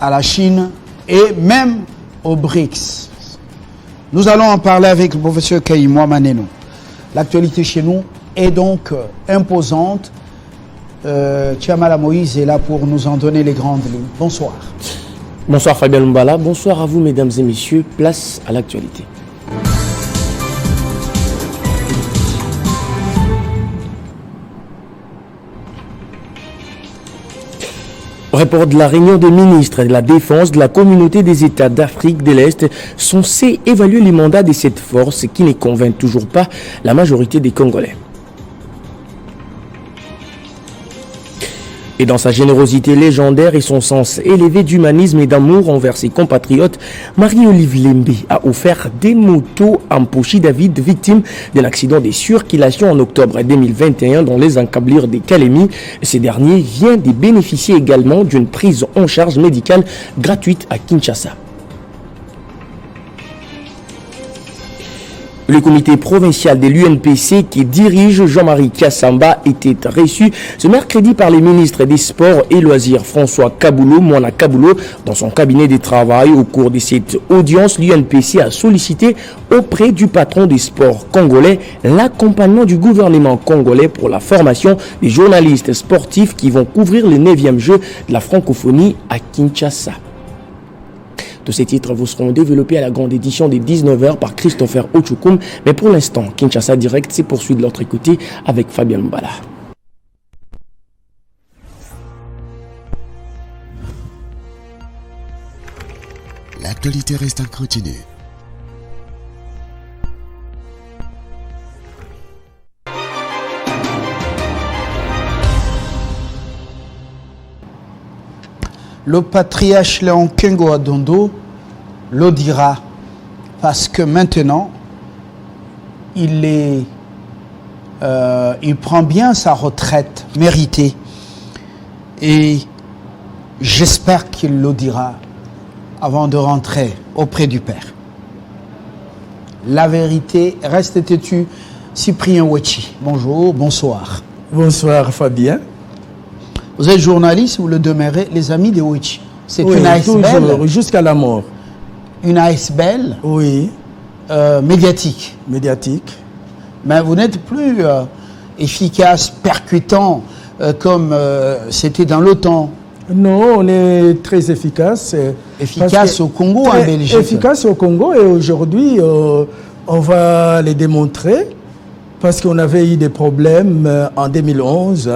à la Chine et même aux BRICS. Nous allons en parler avec le professeur Kaïmoua Maneno. L'actualité chez nous est donc imposante. Tiamala Moïse est là pour nous en donner les grandes lignes. Bonsoir. Bonsoir Fabien Lumbala, bonsoir à vous mesdames et messieurs, place à l'actualité. Au rapport de la réunion des ministres de la Défense de la communauté des États d'Afrique de l'Est, censé évaluer les mandats de cette force qui ne convainc toujours pas la majorité des Congolais. Et dans sa générosité légendaire et son sens élevé d'humanisme et d'amour envers ses compatriotes, Marie-Olive Lembe a offert des motos à Mposhi David, victime d'un accident de circulation en octobre 2021 dans les encablures des Kalemi. Ce dernier vient de bénéficier également d'une prise en charge médicale gratuite à Kinshasa. Le comité provincial de l'UNPC qui dirige Jean-Marie Kassamba était reçu ce mercredi par les ministres des Sports et Loisirs François Kaboulou, Moana Kaboulou, dans son cabinet de travail. Au cours de cette audience, l'UNPC a sollicité auprès du patron des sports congolais l'accompagnement du gouvernement congolais pour la formation des journalistes sportifs qui vont couvrir les 9e Jeux de la francophonie à Kinshasa. Tous ces titres vous seront développés à la grande édition des 19h par Christopher Ochukum. Mais pour l'instant, Kinshasa Direct s'est poursuivi de l'autre côté avec Fabien Mbala. L'actualité reste en continu. Le patriarche Léon Kengo Adondo le dira, parce que maintenant, il prend bien sa retraite méritée. Et j'espère qu'il le dira avant de rentrer auprès du Père. La vérité reste têtue. Cyprien Ouechi, bonjour, bonsoir. Bonsoir Fabien. Vous êtes journaliste, vous le demeurez, les amis de Ouechi. C'est une ASBL. Jusqu'à la mort. Une ASBL. Oui. Médiatique. Médiatique. Mais vous n'êtes plus efficace, percutant, comme c'était dans le temps. Non, on est très efficace. Efficace au Congo, en Belgique. Efficace au Congo, et aujourd'hui, on va les démontrer, parce qu'on avait eu des problèmes en 2011.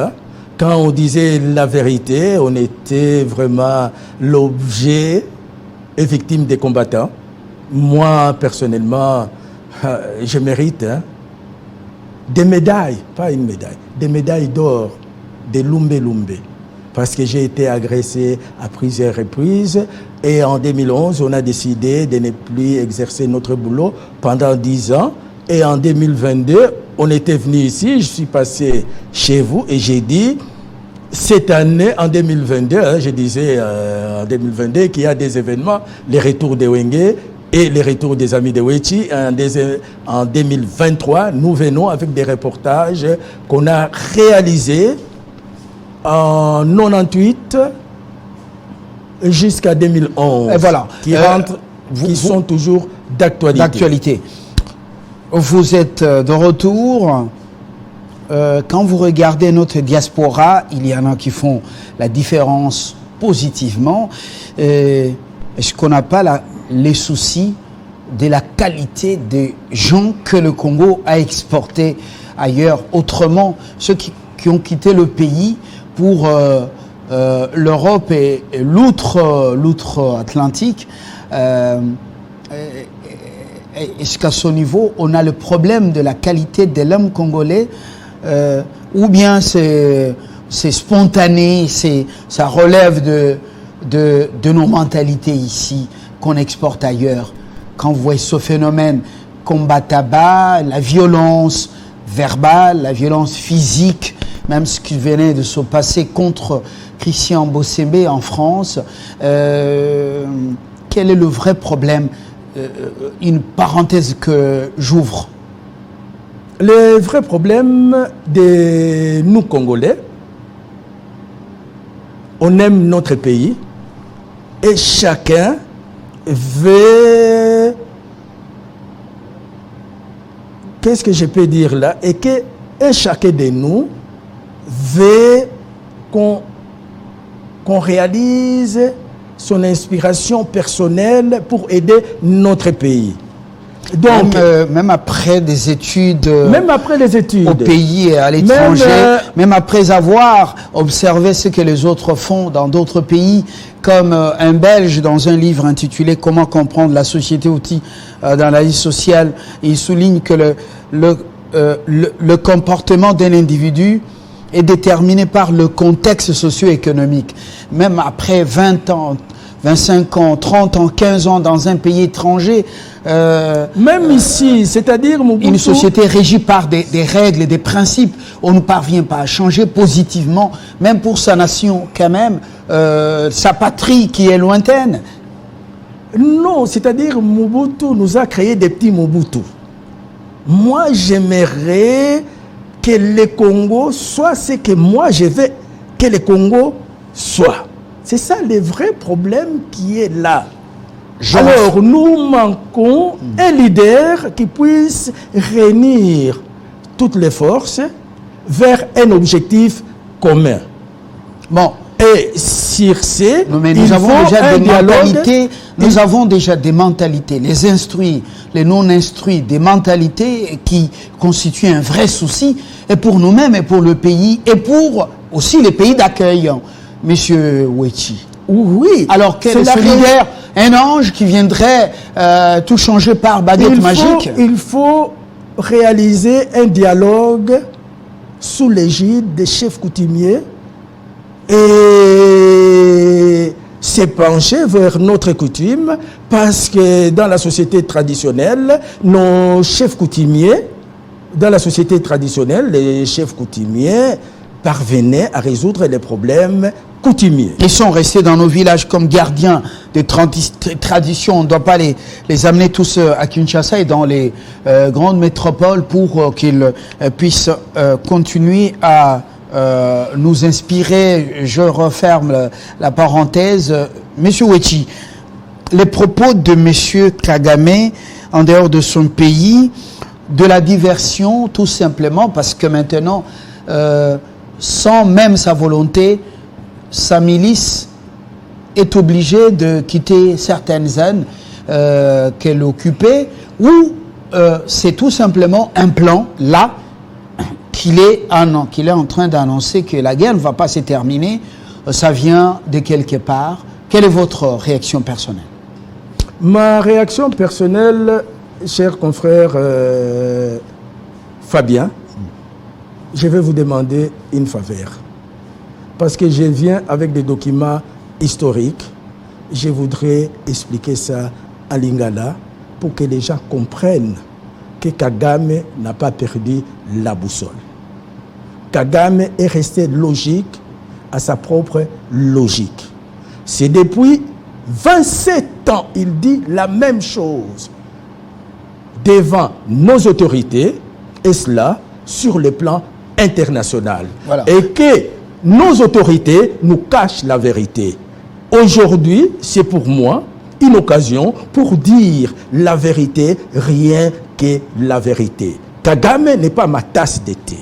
Quand on disait la vérité, on était vraiment l'objet et victime des combattants. Moi, personnellement, je mérite des médailles, pas une médaille, des médailles d'or, des Lumbe. Parce que j'ai été agressé à plusieurs reprises. Et en 2011, on a décidé de ne plus exercer notre boulot pendant 10 ans. Et en 2022, on était venu ici, je suis passé chez vous et j'ai dit, cette année, en 2022, je disais en 2022 qu'il y a des événements, les retours de Wenge et les retours des amis de Ouechi. En 2023, nous venons avec des reportages qu'on a réalisés en 98 jusqu'à 2011. Et voilà. Qui sont toujours d'actualité. Vous êtes de retour. Quand vous regardez notre diaspora, il y en a qui font la différence positivement. Est-ce qu'on n'a pas les soucis de la qualité des gens que le Congo a exportés ailleurs? Autrement, ceux qui ont quitté le pays pour l'Europe et l'outre-Atlantique, est-ce qu'à ce niveau, on a le problème de la qualité de l'homme congolais ou bien c'est spontané, ça relève de nos mentalités ici qu'on exporte ailleurs? Quand vous voyez ce phénomène, combat tabac, la violence verbale, la violence physique, même ce qui venait de se passer contre Christian Bossembe en France, quel est le vrai problème? Une parenthèse que j'ouvre. Le vrai problème de nous Congolais, on aime notre pays et chacun veut, qu'est-ce que je peux dire là, et que et chacun de nous veut qu'on réalise son inspiration personnelle pour aider notre pays. Donc, même après des études, même après les études au pays et à l'étranger, même après avoir observé ce que les autres font dans d'autres pays, comme un Belge dans un livre intitulé « Comment comprendre la société outil dans la vie sociale », il souligne que le comportement d'un individu est déterminé par le contexte socio-économique. Même après 20 ans, 25 ans, 30 ans, 15 ans dans un pays étranger. Même ici, c'est-à-dire une société régie par des règles et des principes, on ne parvient pas à changer positivement, même pour sa nation quand même, sa patrie qui est lointaine. Non, c'est-à-dire Mobutu nous a créé des petits Mobutu. Moi, j'aimerais que le Congo soit ce que moi je veux que le Congo soit. C'est ça le vrai problème qui est là. Alors, nous manquons un leader qui puisse réunir toutes les forces vers un objectif commun. Bon. Et sur ce, nous avons déjà des mentalités. Nous avons déjà des mentalités, les instruits, les non-instruits, des mentalités qui constituent un vrai souci, et pour nous-mêmes, et pour le pays, et pour aussi les pays d'accueil. Monsieur Wechi. Oui. Alors quel est ce leader? Un ange qui viendrait tout changer par baguette magique? Il faut réaliser un dialogue sous l'égide des chefs coutumiers et se pencher vers notre coutume, parce que dans la société traditionnelle, nos chefs coutumiers, les chefs coutumiers parvenaient à résoudre les problèmes coutumiers. Ils sont restés dans nos villages comme gardiens des traditions. On ne doit pas les amener tous à Kinshasa et dans les grandes métropoles pour qu'ils puissent continuer à nous inspirer. Je referme la parenthèse. Monsieur Wechi, les propos de Monsieur Kagame en dehors de son pays, de la diversion tout simplement parce que maintenant, sans même sa volonté, sa milice est obligée de quitter certaines zones qu'elle occupait, ou c'est tout simplement un plan là qu'il est en train d'annoncer que la guerre ne va pas se terminer, ça vient de quelque part. Quelle est votre réaction personnelle? Ma réaction personnelle, cher confrère Fabien, je vais vous demander une faveur. Parce que je viens avec des documents historiques, je voudrais expliquer ça à Lingala pour que les gens comprennent que Kagame n'a pas perdu la boussole. Kagame est resté logique à sa propre logique. C'est depuis 27 ans, il dit la même chose devant nos autorités, et cela sur le plan international. Voilà. Et que nos autorités nous cachent la vérité. Aujourd'hui, c'est pour moi une occasion pour dire la vérité, rien que la vérité. Kagame n'est pas ma tasse de thé.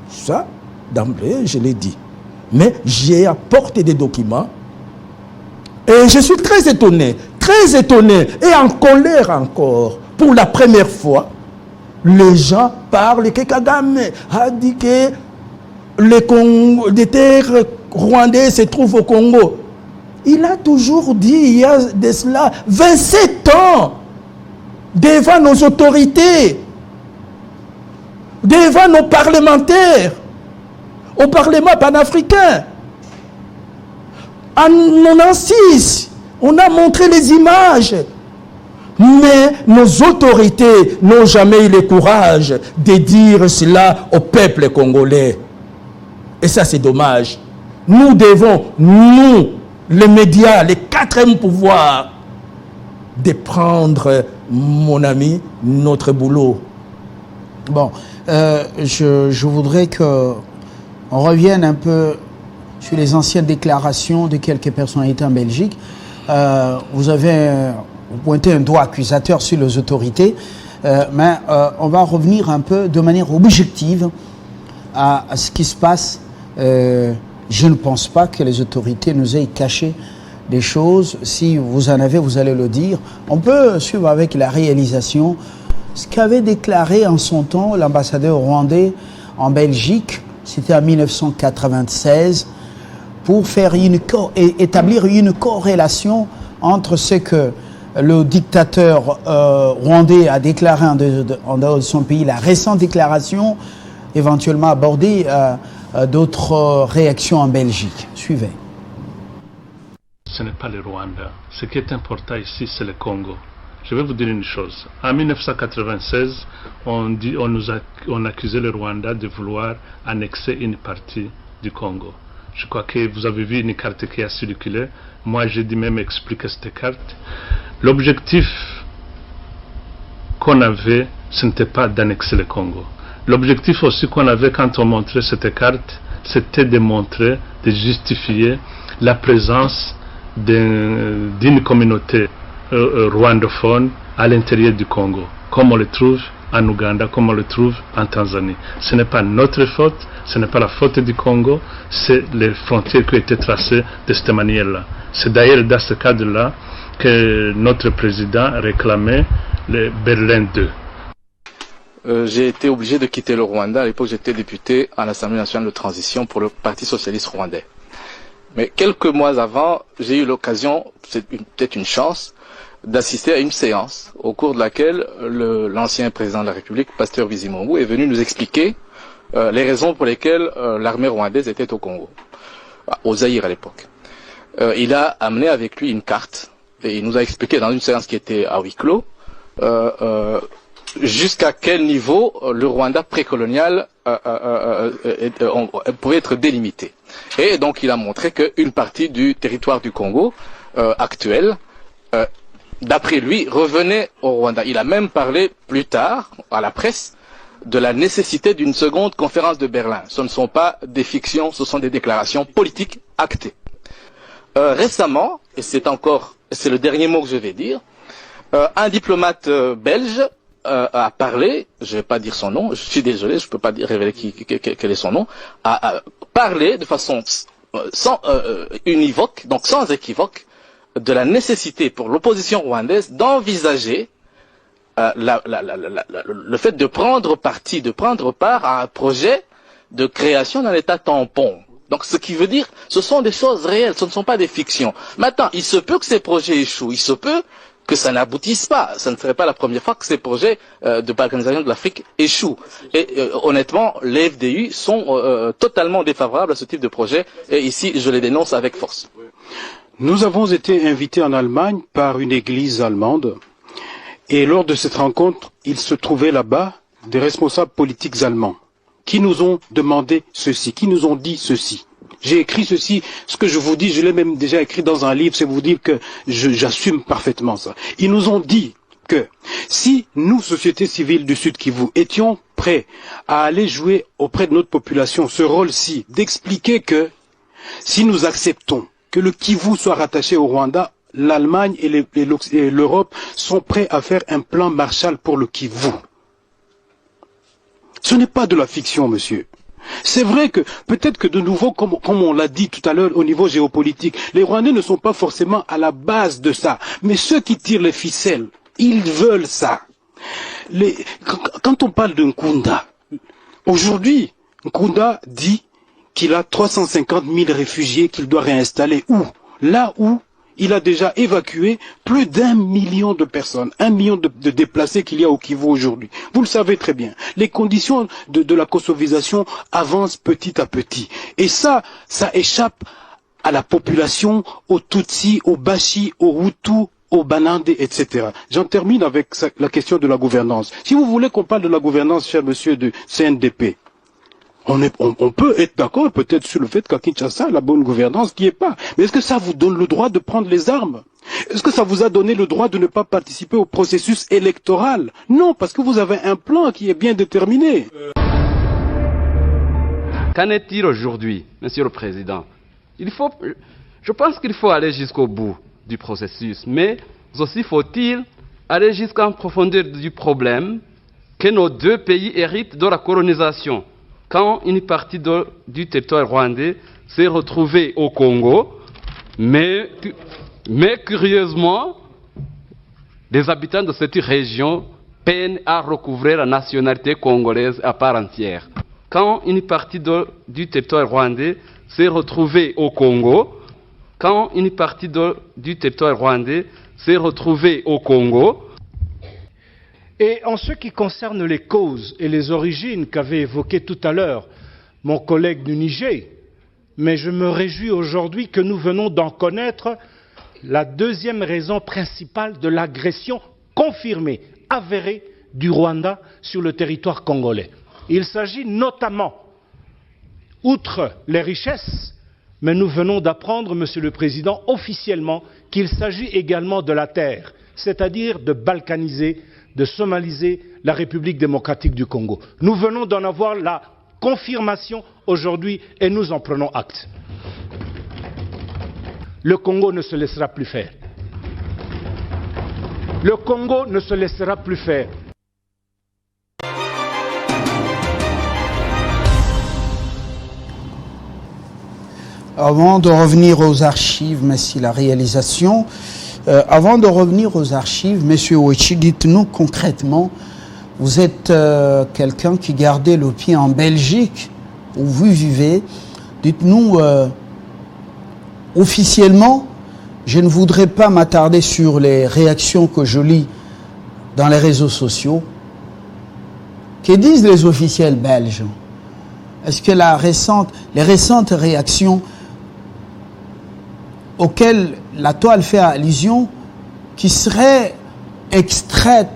Ça, d'emblée, je l'ai dit. Mais j'ai apporté des documents et je suis très étonné et en colère encore. Pour la première fois, les gens parlent que Kagame a dit que les terres rwandaises se trouvent au Congo. Il a toujours dit, il y a de cela 27 ans, devant nos autorités, devant nos parlementaires, au Parlement panafricain. En 1996, on a montré les images. Mais nos autorités n'ont jamais eu le courage de dire cela au peuple congolais. Et ça, c'est dommage. Nous devons, nous, les médias, les quatrièmes pouvoirs, de prendre, mon ami, notre boulot. Bon, je voudrais qu'on revienne un peu sur les anciennes déclarations de quelques personnalités en Belgique. Vous pointez un doigt accusateur sur les autorités, mais on va revenir un peu de manière objective à ce qui se passe. Je ne pense pas que les autorités nous aient caché des choses. Si vous en avez, vous allez le dire. On peut suivre avec la réalisation ce qu'avait déclaré en son temps l'ambassadeur rwandais en Belgique, c'était en 1996, pour faire établir une corrélation entre ce que le dictateur rwandais a déclaré en dehors de son pays, la récente déclaration, éventuellement aborder d'autres réactions en Belgique. Suivez. Ce n'est pas le Rwanda. Ce qui est important ici, c'est le Congo. Je vais vous dire une chose. En 1996, on accusait le Rwanda de vouloir annexer une partie du Congo. Je crois que vous avez vu une carte qui a circulé. Moi, j'ai dû même expliquer cette carte. L'objectif qu'on avait, ce n'était pas d'annexer le Congo. L'objectif aussi qu'on avait quand on montrait cette carte, c'était de montrer, de justifier la présence d'une communauté rwandophone à l'intérieur du Congo, comme on le trouve en Ouganda, comme on le trouve en Tanzanie. Ce n'est pas notre faute, ce n'est pas la faute du Congo, c'est les frontières qui ont été tracées de cette manière-là. C'est d'ailleurs dans ce cadre-là que notre président réclamait le Berlin II. J'ai été obligé de quitter le Rwanda. À l'époque, j'étais député à l'Assemblée nationale de transition pour le Parti socialiste rwandais. Mais quelques mois avant, j'ai eu l'occasion, c'est peut-être une chance, d'assister à une séance au cours de laquelle l'ancien président de la République, Pasteur Bizimungu, est venu nous expliquer les raisons pour lesquelles l'armée rwandaise était au Congo, au Zaïre à l'époque. Il a amené avec lui une carte et il nous a expliqué dans une séance qui était à huis clos jusqu'à quel niveau le Rwanda précolonial pouvait être délimité. Et donc il a montré qu'une partie du territoire du Congo actuel, d'après lui, revenait au Rwanda. Il a même parlé plus tard à la presse de la nécessité d'une seconde conférence de Berlin. Ce ne sont pas des fictions, ce sont des déclarations politiques actées. Récemment, et c'est le dernier mot que je vais dire, un diplomate belge a parlé, je ne vais pas dire son nom, je suis désolé, je ne peux pas révéler quel est son nom, a parlé de façon univoque, donc sans équivoque, de la nécessité pour l'opposition rwandaise d'envisager le fait de prendre part à un projet de création d'un État tampon. Donc ce qui veut dire, ce sont des choses réelles, ce ne sont pas des fictions. Maintenant, il se peut que ces projets échouent, il se peut que ça n'aboutisse pas. Ça ne serait pas la première fois que ces projets de balkanisation de l'Afrique échouent. Et honnêtement, les FDU sont totalement défavorables à ce type de projet. Et ici, je les dénonce avec force. Nous avons été invités en Allemagne par une église allemande. Et lors de cette rencontre, il se trouvait là-bas des responsables politiques allemands qui nous ont demandé ceci, qui nous ont dit ceci. J'ai écrit ceci, ce que je vous dis, je l'ai même déjà écrit dans un livre, c'est vous dire que j'assume parfaitement ça. Ils nous ont dit que si nous, société civile du Sud Kivu, étions prêts à aller jouer auprès de notre population ce rôle-ci, d'expliquer que si nous acceptons que le Kivu soit rattaché au Rwanda, l'Allemagne et l'Europe sont prêts à faire un plan Marshall pour le Kivu. Ce n'est pas de la fiction, monsieur. C'est vrai que peut-être que de nouveau, comme on l'a dit tout à l'heure au niveau géopolitique, les Rwandais ne sont pas forcément à la base de ça. Mais ceux qui tirent les ficelles, ils veulent ça. Quand on parle de Nkunda, aujourd'hui, Nkunda dit qu'il a 350 000 réfugiés qu'il doit réinstaller. Où? Là où il a déjà évacué plus d'1 million de personnes, 1 million de déplacés qu'il y a au Kivu aujourd'hui. Vous le savez très bien. Les conditions de la kosovisation avancent petit à petit. Et ça échappe à la population, aux Tutsis, aux Bashi, aux Hutus, aux Banande, etc. J'en termine avec la question de la gouvernance. Si vous voulez qu'on parle de la gouvernance, cher monsieur du CNDP, on peut être d'accord peut-être sur le fait qu'à Kinshasa, la bonne gouvernance qui est pas. Mais est-ce que ça vous donne le droit de prendre les armes? Est-ce que ça vous a donné le droit de ne pas participer au processus électoral? Non, parce que vous avez un plan qui est bien déterminé. Qu'en est-il aujourd'hui, Monsieur le Président, Je pense qu'il faut aller jusqu'au bout du processus, mais aussi faut-il aller jusqu'en profondeur du problème que nos deux pays héritent de la colonisation. Quand une partie du territoire rwandais s'est retrouvée au Congo, mais curieusement, les habitants de cette région peinent à recouvrer la nationalité congolaise à part entière. Quand une partie du territoire rwandais s'est retrouvée au Congo, Et en ce qui concerne les causes et les origines qu'avait évoquées tout à l'heure mon collègue du Niger, mais je me réjouis aujourd'hui que nous venons d'en connaître la deuxième raison principale de l'agression confirmée, avérée du Rwanda sur le territoire congolais. Il s'agit notamment, outre les richesses, mais nous venons d'apprendre, Monsieur le Président, officiellement qu'il s'agit également de la terre, c'est-à-dire de balkaniser, de somaliser la République démocratique du Congo. Nous venons d'en avoir la confirmation aujourd'hui et nous en prenons acte. Le Congo ne se laissera plus faire. Le Congo ne se laissera plus faire. Avant de revenir aux archives, merci la réalisation. Avant de revenir aux archives, Monsieur Ouechi, dites-nous concrètement, vous êtes quelqu'un qui gardait le pied en Belgique, où vous vivez. Dites-nous, officiellement, je ne voudrais pas m'attarder sur les réactions que je lis dans les réseaux sociaux. Que disent les officiels belges? Est-ce que les récentes réactions auxquelles la toile fait allusion, qui seraient extraites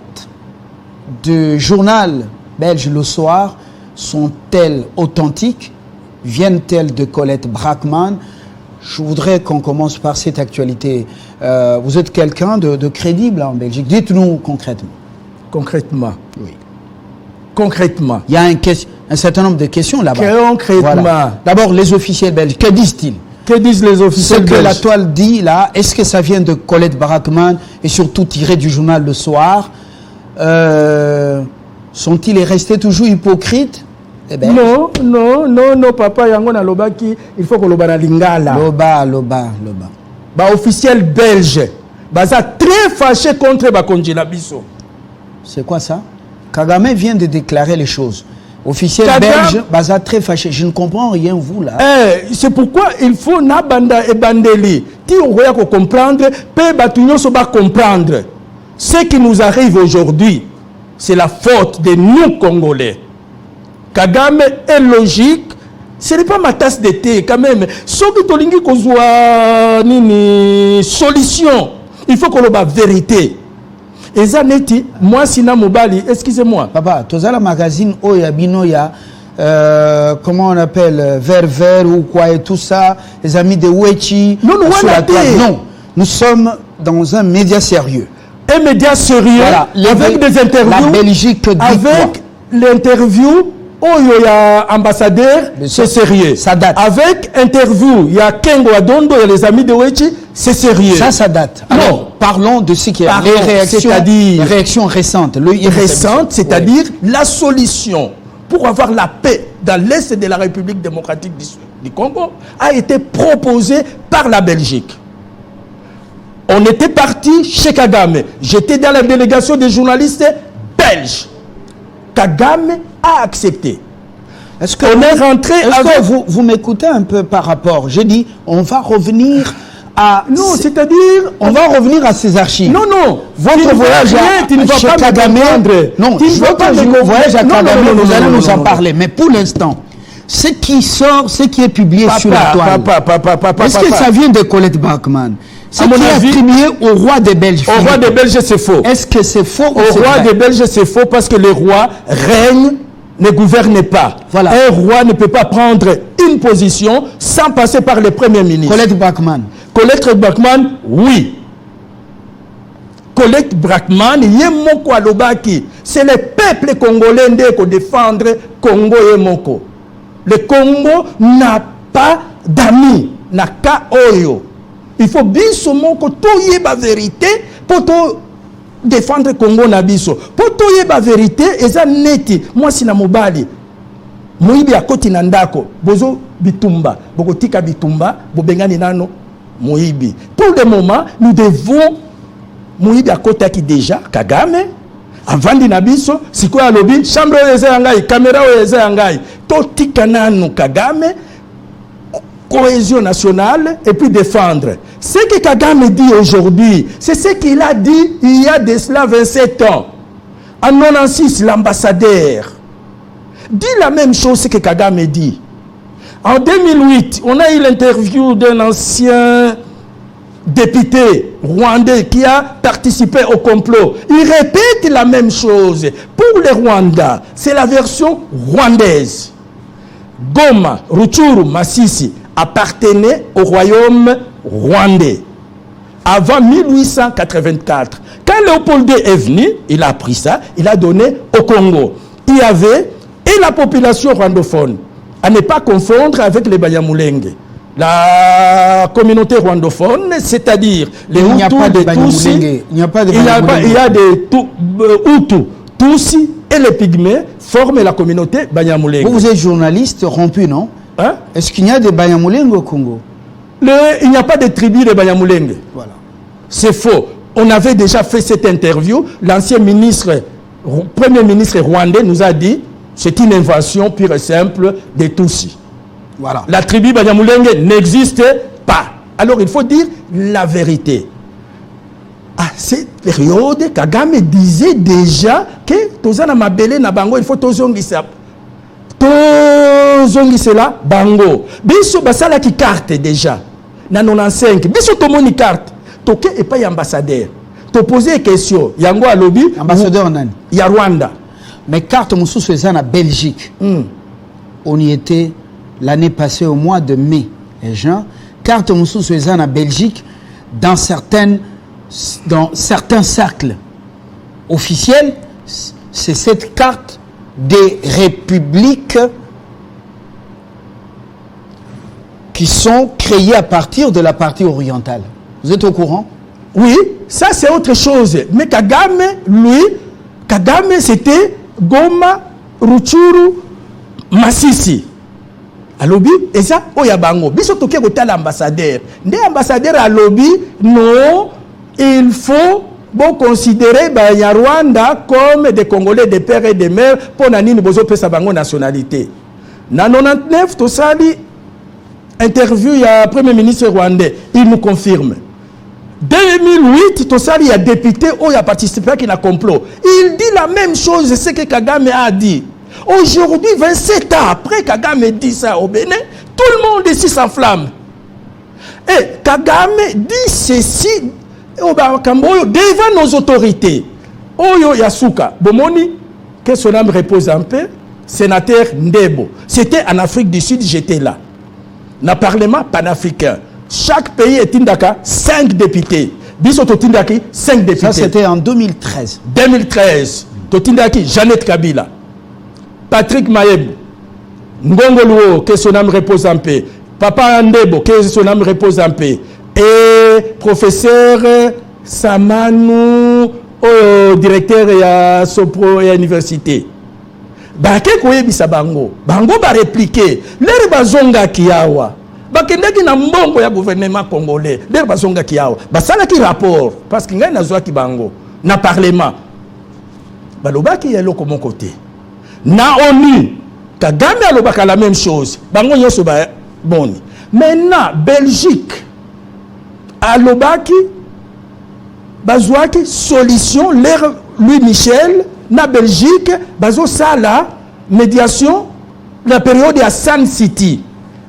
du journal belge Le Soir, sont-elles authentiques? Viennent-elles de Colette Braeckman? Je voudrais qu'on commence par cette actualité. Vous êtes quelqu'un de crédible en Belgique. Dites-nous concrètement. Concrètement. Oui. Concrètement. Il y a un certain nombre de questions là-bas. Concrètement. Voilà. D'abord, les officiels belges, que disent-ils? Que disent les officiels belges? Ce que la toile dit là, est-ce que ça vient de Colette Braeckman et surtout tiré du journal Le Soir? Sont-ils restés toujours hypocrites? Non, papa, yango na lobaki, il faut que loba na lingala. Loba. Ba officiel belge, baza très fâché contre Bakongela Biso. C'est quoi ça? Kagame vient de déclarer les choses. Officiel belge, baza très fâché. Je ne comprends rien, vous là. C'est pourquoi il faut na banda et bandeli. Ti oya ko comprendre, pe batunyo so ba comprendre. Ce qui nous arrive aujourd'hui, c'est la faute de nous Congolais. Kagame est logique, ce n'est pas ma tasse de thé quand même. Soki tolingi kozwa nini solution, il faut qu'on ait la vérité. Et ça neti, moi sina mobali, excusez-moi. Papa, tozala magazine oya binoya, comment on appelle, vert ou quoi et tout ça, les amis de Ouechi. Non, nous sommes dans un média sérieux. Un média sérieux, voilà, avec des interviews. La Belgique dit avec l'interview. Oh, il y a ambassadeur, c'est sérieux. Ça date. Avec interview, il y a Kengo Adondo, il y a les amis de Wechi, c'est sérieux. Ça date. Alors, parlons de ce qui est les réactions récentes. Récentes, c'est-à-dire la solution pour avoir la paix dans l'Est de la République démocratique du Congo a été proposée par la Belgique. On était parti chez Kagame. J'étais dans la délégation des journalistes belges. Kagame a accepté. Est-ce que on est rentré avec... Vous m'écoutez un peu par rapport. J'ai dit, on va revenir à... Non, c'est-à-dire... On va revenir à ces archives. Non. Votre voyage à Kagame... Non, votre voyage à Kagame, vous allez nous en parler. Mais pour l'instant, ce qui sort, ce qui est publié sur la toile... Est-ce que ça vient de Colette Braeckman? Ce qui est attribué au roi des Belges. Au roi des Belges, c'est faux. Est-ce que c'est faux? Au roi des Belges, c'est faux parce que le roi règne, ne gouverne pas. Voilà. Un roi ne peut pas prendre une position sans passer par le premier ministre. Colette Braeckman. Colette Braeckman, oui. Colette Braeckman, Yemoko Alobaki. C'est le peuple congolais qui défendre Congo Yemoko. Le Congo n'a pas d'amis. na ka oyo. Il faut biso moko to yeba vérité pour to défendre Congo na biso. Pour to yeba vérité eza neti moi si na mobali. Moyibi akoti na ndako bozo bitumba bokotika bitumba bobengani nano moyibi. Pour le moment nous devons moyibi akotaki déjà Kagame avandi na biso sikoya lobi chambre eza yangai caméra eza yangai to tika nano Kagame cohésion nationale et puis défendre. Ce que Kagame dit aujourd'hui, c'est ce qu'il a dit il y a de cela 27 ans. En 96, l'ambassadeur dit la même chose que Kagame dit. En 2008, on a eu l'interview d'un ancien député rwandais qui a participé au complot. Il répète la même chose. Pour les Rwandais, c'est la version rwandaise. Goma, Rutshuru, Masisi appartenait au royaume rwandais avant 1884. Quand Léopold II est venu, il a pris ça, il a donné au Congo. Il y avait et la population rwandophone, à ne pas confondre avec les Banyamulenge. La communauté rwandophone, c'est-à-dire les Hutus, les Tutsis, il y a des Hutus, Tutsis et les Pygmées forment la communauté Banyamulenge. Vous êtes journaliste rompu, non? Hein? Est-ce qu'il y a des Banyamulenge au Congo? Il n'y a pas de tribu de Banyamulenge. Voilà. C'est faux. On avait déjà fait cette interview. L'ancien ministre, premier ministre rwandais nous a dit c'est une invention pure et simple des Tutsis. Voilà. La tribu Banyamulenge n'existe pas. Alors il faut dire la vérité. À cette période, Kagame disait déjà que Tozana Mabele na bango, il faut tozongisa. Tozongisela bango. Biso basala ki carte déjà. Na 95. Biso tomoni carte. Toke et pas ambassadeur. To poser question. Yango alobi. Ambassadeur nani? Ya Rwanda. Mais carte Moussou en Belgique. On y était l'année passée au mois de mai et juin. Carte Moussou en Belgique dans certains cercles officiels, c'est cette carte des républiques qui sont créées à partir de la partie orientale. Vous êtes au courant? Oui, ça c'est autre chose. Mais Kagame, lui, Kagame c'était Goma, Rutshuru, Masisi. Alobi, et ça, Oyabango. Biso toke kota l'ambassadeur. Né ambassadeur à lobby, non, il faut bon considérer ya Rwanda comme des Congolais de père et de mère pour nanini bozo pesa bango nationalité. Na 99 to sali interview ya premier ministre rwandais, il nous confirme. 2008 to sali ya député ou ya participé qui na complot. Il dit la même chose ce que Kagame a dit. Aujourd'hui 27 ans après Kagame dit ça au Bénin, tout le monde ici s'enflamme. Et Kagame dit ceci devant nos autorités. Oyo Yasuka, Bomoni, que son âme repose en paix, sénateur Ndebo. C'était en Afrique du Sud, j'étais là. Dans le Parlement panafricain. Chaque pays est indaka 5 députés. Biso Tindaki 5 députés. Ça c'était en 2013. 2013. Tindaki Jeannette Kabila. Patrick Mayeb. Ngongoluo, que son âme repose en paix. Papa Ndebo, que son âme repose en paix. Et professeur Samanou, directeur à Sopro et à l'université. Bake koyebisa bango. Bango ba répliquer. Lere bazonga kiawa. Bakendaki na mbongo ya gouvernement congolais. Lere bazonga kiawa. Basala ki rapport parce que ngai nazwa ki bango na parlement. Balobaki yelo ko mon côté. Na ONU Kagame alobaka la même chose. Bango nyoso ba boni. Maintenant Belgique alobaki bazwaki solution l'air Louis Michel na Belgique bazo sala médiation la période à Sun City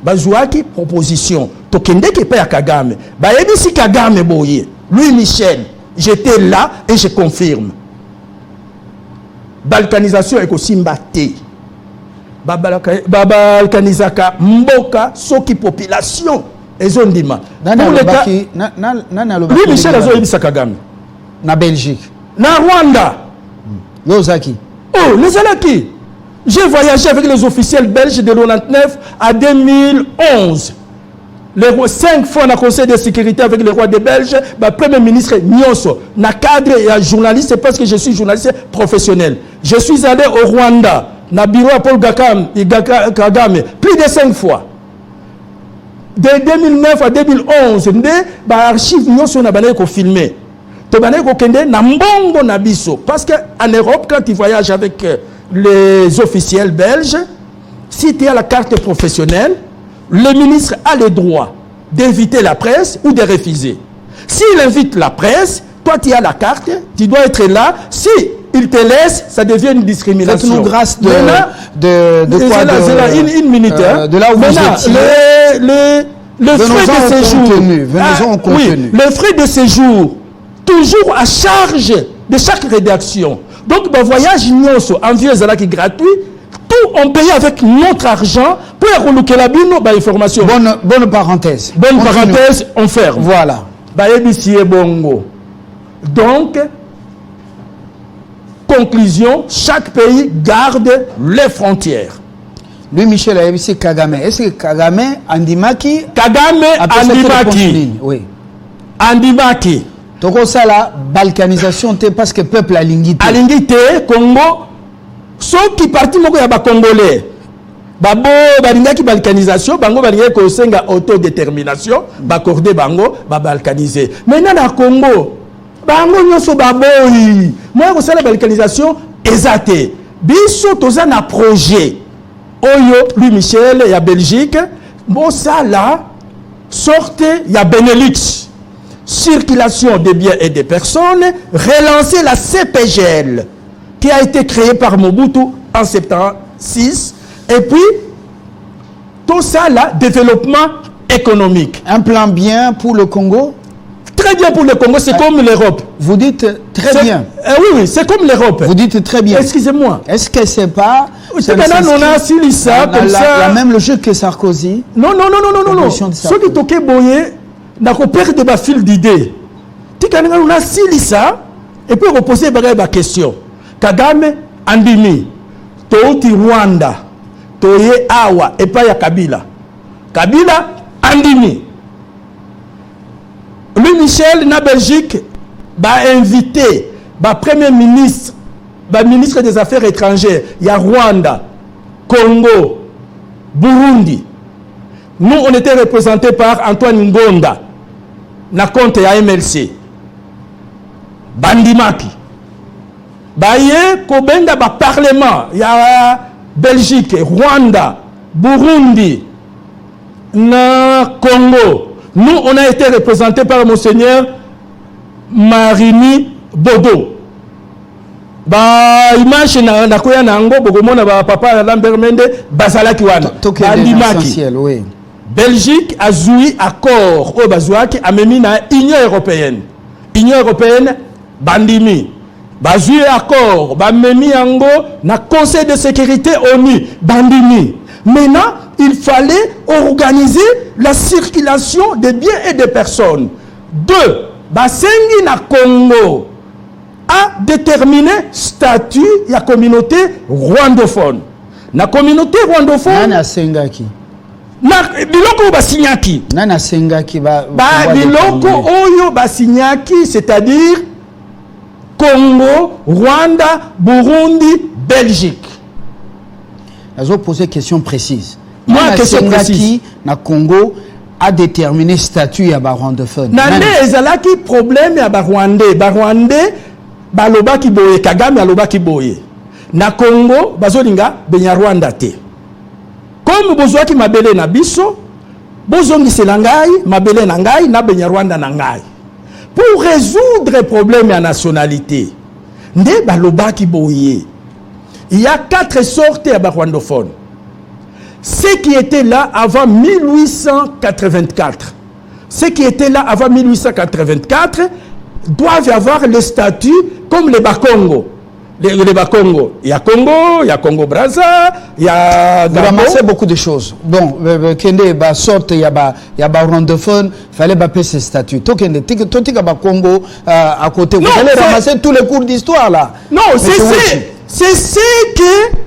bazwaki proposition tokendeki pa ya Kagame ba yebisi Kagame boye Louis Michel j'étais là et je confirme balkanisation ekosimba te balkanisaka mboka soki population ezondima Louis Michel azoyebisa Kagame na Belgique na Rwanda Yozaki. Oh, les Alaki. J'ai voyagé avec les officiels belges de 1999 à 2011. 5 fois dans le Conseil de sécurité avec le roi des Belges, le Premier ministre Nyonso, na cadre et journaliste, c'est parce que je suis journaliste professionnel. Je suis allé au Rwanda, na bureau à Paul Kagame, plus de 5 fois. De 2009 à 2011, l'archive Nyonso n'a pas filmé. Tu vas na mbongo na biso. Parce qu'en Europe, quand tu voyages avec les officiels belges, si tu as la carte professionnelle, le ministre a le droit d'inviter la presse ou de refuser. S'il invite la presse, toi tu as la carte, tu dois être là. Si il te laisse, ça devient une discrimination. Faites-nous grâce de quoi une minute. De là où vous étiez. Le frais de séjour. Oui, le frais de séjour, toujours à charge de chaque rédaction. Donc, le voyage en vieux qui est gratuit. Tout on paye avec notre argent pour relouquer la information. Bonne parenthèse. Bonne parenthèse, on ferme. Voilà. Bongo. Donc, conclusion, chaque pays garde les frontières. Lui, Michel, c'est Kagame. Est-ce que Kagame, Andimaki? Oui. Andimaki. Donc, ça, la balkanisation, parce que le peuple a l'ingité. A l'ingité, Congo. Ceux qui partent moko ya ba congolais babo balingaki balkanisation bango balingaki ko senga autodétermination baccorder bango ba balkaniser maintenant na Congo bango nyoso baboyi moi ko sala balkanisation ezate biso toza na projet oyo Louis Michel ya Belgique bo sala sorte ya Benelux circulation des biens et des personnes relancer la CPGL qui a été créé par Mobutu en 76, et puis tout ça là, développement économique. Un plan bien pour le Congo? Très bien pour le Congo, c'est comme l'Europe. Vous dites très bien. Oui, c'est comme l'Europe. Vous dites très bien. Excusez-moi. Est-ce que c'est pas la même logique que Sarkozy? Non. Ceux qui toquent boyer n'a pas perdre de fil d'idée. Tu on a ça et puis on pose des questions. Kagame andimi touti Rwanda toye awa epa ya Kabila andimi Louis Michel na Belgique invité premier ministre ministre des Affaires étrangères ya Rwanda, Congo, Burundi. Nous on était représentés par Antoine Ngonda na compte ya MLC bandimaki baye kobenga parlement ya Belgique, Rwanda, Burundi, na Congo. Nous on a été représentés par monseigneur Marini Bodo. Image na koya nango bogomona papa Lambert Mende basalaki wana bandimaki. Belgique a joué accord au bazouaki a memi na Union européenne bandimi bazoué accord bamemi yango na Conseil de sécurité ONU bandimi. Maintenant il fallait organiser la circulation des biens et des personnes. 2 basengi na Congo a déterminé statut de la communauté rwandophone. La communauté rwandophone. Nana Sengaki. Biloko basinyaki. Nana Sengaki biloko oyo basinyaki, c'est-à-dire Congo, Rwanda, Burundi, Belgique. Je vais poser une question précise. Moi, Nana question Sengaki précise. na Congo a déterminé statut ya rwandophone. Nane ezalaki problème ya Rwandais. Rwandais balobaki boye, Kagame alobaki boye. Na Congo bazolinga benya Rwanda te. Comme bozwaki mabele na biso, bozongisela ngai mabele na ngai na benya Rwanda na ngai. Pour résoudre le problème à nationalité, nde balobaki boye. Il y a 4 sortes de rwandophones. Ceux qui étaient là avant 1884, ceux qui étaient là avant 1884 doivent avoir le statut comme les Bakongo. Les Bakongo. Il y a Congo Brazza, il y a Vous ramassez beaucoup de choses. Bon, Kende ba sorte il y a rwandophone, fallait baper ce statut. Tokende totika ba Congo à côté. Vous allez ramasser tous les cours d'histoire là. Non, c'est ce que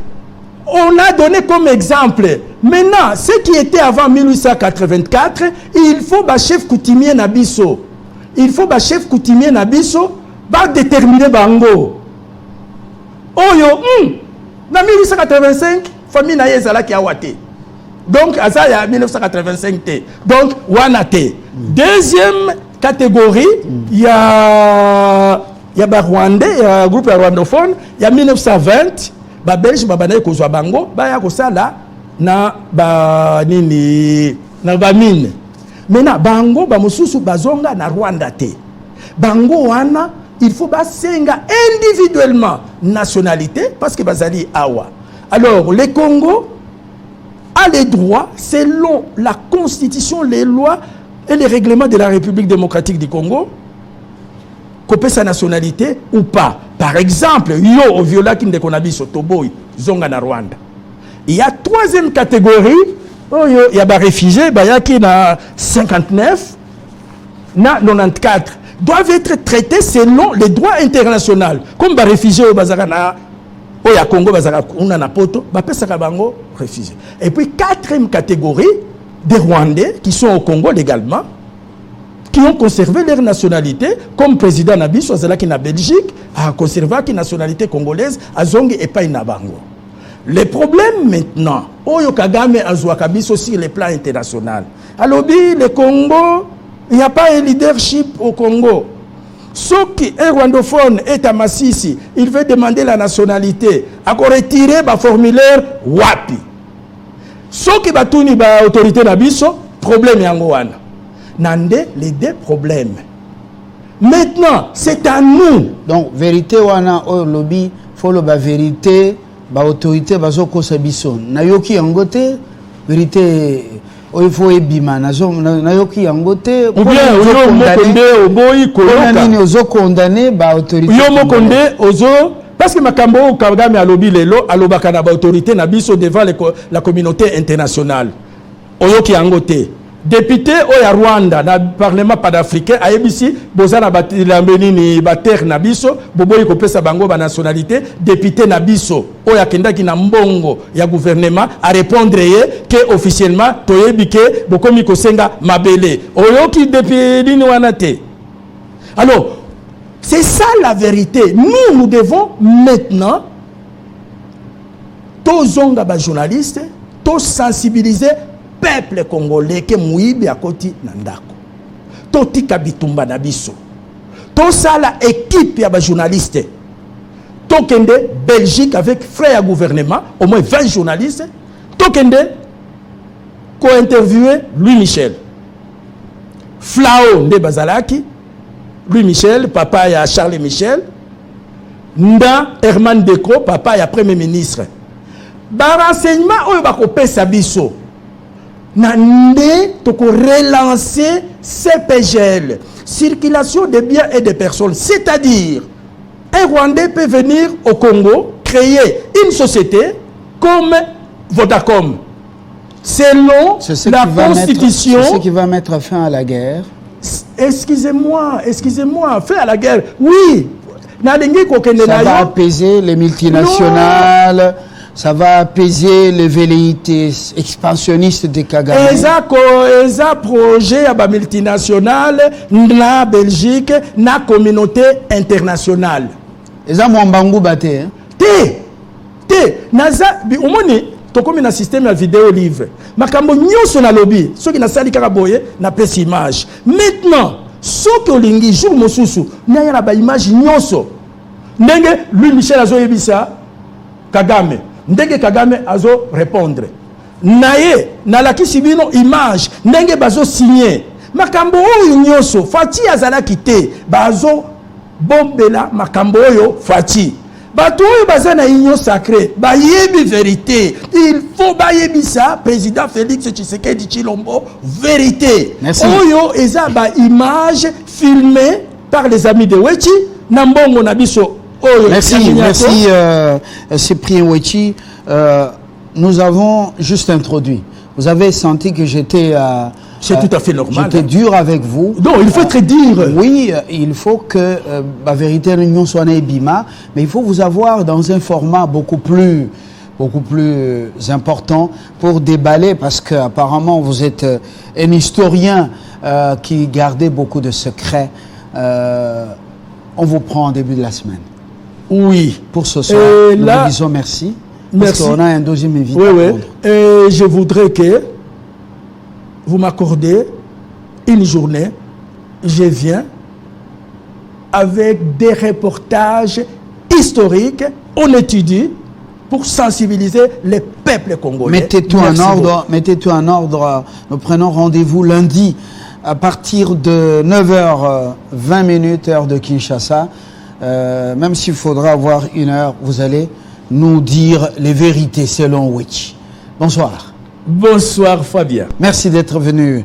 On a donné comme exemple. Maintenant, ce qui était avant 1884, il faut que chef coutumier Nabiso. Il faut que chef coutumier Nabiso va déterminer Bango. Oyo, dans 1885, famille na yezala ki awate. Donc, ça y a 1985 t. Donc, wanate. Deuxième catégorie, il y a Rwandais, il y a un groupe rwandophone, il y a 1920, ba Belge, ba Banaye Kozwa Bango, ba ya kosala na ba nini na ba mine. Maintenant, Bango, ba mususu bazonga na Rwanda te. Bango wana, il faut ba senga individuellement nationalité parce que bazali awa. Alors, le Congo a les droits selon la constitution, les lois et les règlements de la République démocratique du Congo, couper sa nationalité ou pas. Par exemple, yo au viola qui ne konabi sotoboy zonga na Rwanda. Il y a troisième catégorie, il y a des réfugiés, il y a qui na 59, na 94 doivent être traités selon les droits internationaux. Comme les réfugiés au Bazarana, au Congo, on a un poto, bango réfugiés. Et puis, quatrième catégorie, des Rwandais qui sont au Congo légalement, qui ont conservé leur nationalité, comme président Nabiso, qui est en Belgique, a conservé la nationalité congolaise, à Zongi et pas Nabango. Le problème maintenant, Oyo Kagame a Zouakabiso sur le plan international. Alors, le Congo, il n'y a pas un leadership au Congo. Ce qui est rwandophone est à Massissi, il veut demander la nationalité. À retirer le formulaire WAPI. Ce qui va tourner l'autorité Nabiso, problème Yangoana. Nande les deux problèmes. Maintenant, c'est à nous. Donc, vérité wana au lobby, faut la vérité, l'autorité bazoko sabiso. Nayoki Yangote, vérité. Il faut ebima nayoki yangote ou bien oyo mokonde oboyi koloka nini ozo condamné ba autorité yo mokonde ozo parce que makambo Kagame alobi lelo alobaka na ba autorité na biso devant la communauté internationale oyo ki yangote député oya Rwanda na parlement panafricain ayebisi bozana batilambeni ni bater na biso boboyi kopesa bango ba nationalité député na biso oya kendaki na mbongo ya gouvernement a répondre que officiellement toyebi ke bokomi kosenga mabele oyo ki député ni wana te. Alors c'est ça la vérité. Nous devons maintenant tozonga ba journalistes to sensibiliser peuple congolais que muibi akoti nandako. Toti kabitumba na biso. To sala équipe ya ba journaliste. Tokende Belgique avec frère gouvernement, au moins 20 journalistes. Tokende ko interviewé Louis Michel. Flao nde bazalaki. Louis Michel, papa ya Charles Michel. Nda Herman Decro, papa ya premier ministre. Ba renseignement oyo bakopesa biso. Nande toko relancer CPGL, circulation des biens et des personnes, c'est-à-dire un Rwandais peut venir au Congo créer une société comme Vodacom selon la constitution. C'est ce qui va mettre fin à la guerre. Excusez-moi, fin à la guerre. Oui, ça va apaiser les multinationales. Non. Ça va apaiser les velléités expansionnistes de Kagame. Eza projet à la multinationale, na Belgique, na communauté internationale. Eza mwambangu bate. Te. Naza, au moins, to comme un système de vidéo livre. Makambo nyoso na lobby, ceux qui na sali karaboye, na pèse image. Maintenant, ceux qui olingi jour mosusu, na ya ba image nyoso. Ndenge Louis Michel azo yebisa Kagame. Ndenge Kagame azo répondre. Naye nalakisi bino image ndenge bazo signer. Makambo oyo nyoso Fati azalaki te bazo bombela makambo oyo Fati. Bato oyo bazana union sacrée bayebi vérité. Il faut bayebi ça président Félix Tshisekedi Tshilombo vérité. Merci. Oyo eza ba image filmée par les amis de Wechi na mbongo na biso. Merci Cyprien Wechi. Nous avons juste introduit. Vous avez senti que j'étais... c'est tout à fait normal. J'étais dur avec vous. Non, il faut être dur. Oui, il faut que la vérité l'union soit née bima, mais il faut vous avoir dans un format beaucoup plus beaucoup plus important pour déballer, parce qu'apparemment vous êtes un historien qui gardait beaucoup de secrets. On vous prend en début de la semaine. Oui. Pour ce soir, nous vous disons merci. Merci. Parce qu'on a un deuxième invité. Oui. Et je voudrais que vous m'accordez une journée. Je viens avec des reportages historiques. On étudie pour sensibiliser les peuples congolais. Mettez-tout en ordre. Nous prenons rendez-vous lundi à partir de 9h20 heure de Kinshasa. Même s'il faudra avoir une heure, vous allez nous dire les vérités selon Witch. Bonsoir. Bonsoir Fabien. Merci d'être venu,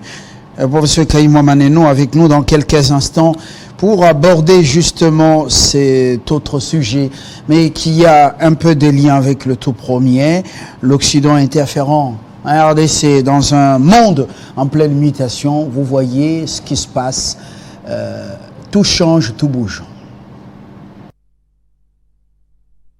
professeur Kaïma Maneno, avec nous dans quelques instants pour aborder justement cet autre sujet, mais qui a un peu de lien avec le tout premier, l'Occident interférant en RDC dans un monde en pleine mutation. Vous voyez ce qui se passe, tout change, tout bouge.